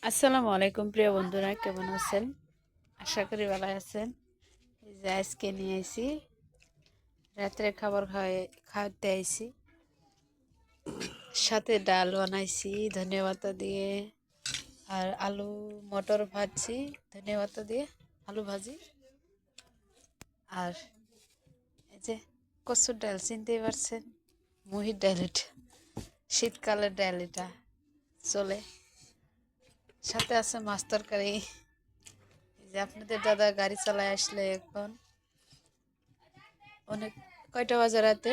আসসালামু আলাইকুম প্রিয় বন্ধুরা, কেমন আছেন? আশা করি ভালো আছেন। এই যে আজকে নিয়ে আইছি, রাত্রে খাবার খাওয়াতে আইছি। সাথে ডাল বানাইছি ধনিয়া পাতা দিয়ে, আর আলু মটর ভাজছি ধনিয়া পাতা দিয়ে, আলু ভাজি। আর এই যে কসুর ডাল, চিনতেই পারছেন, মুহির ডাল। এটা শীতকালের ডাল, এটা চলে। সাথে আছে মাছ তরকারি। এই যে আপনাদের দাদা গাড়ি চালায় আসলে এখন অনেক, কয়টা বাজে রাতে?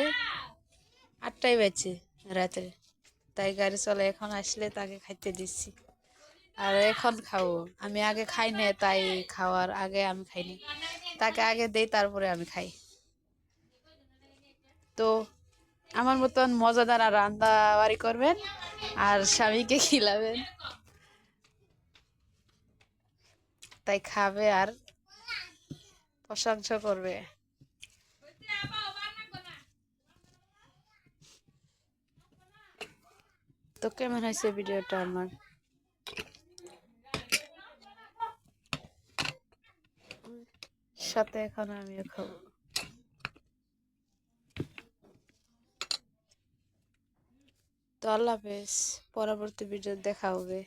8টাই বাজছে রাতে। তাই গাড়ি চলে এখন আসলে তাকে খাইতে দিচ্ছি। আর এখন খাবো, আমি আগে খাই না, তাই খাওয়ার আগে আমি খাইনি, তাকে আগে দেই তারপরে আমি খাই। তো আমার মতন মজাদার আর রান্না বাড়ি করবেন আর স্বামীকে খিলাবেন, তাই খাবে আর প্রশংসা করবে। তো কেমন হয়েছে ভিডিওটা আমার? সাথে এখন আমিও খাবো। তো আল্লাহ হাফেজ, পরবর্তী ভিডিও দেখা হবে।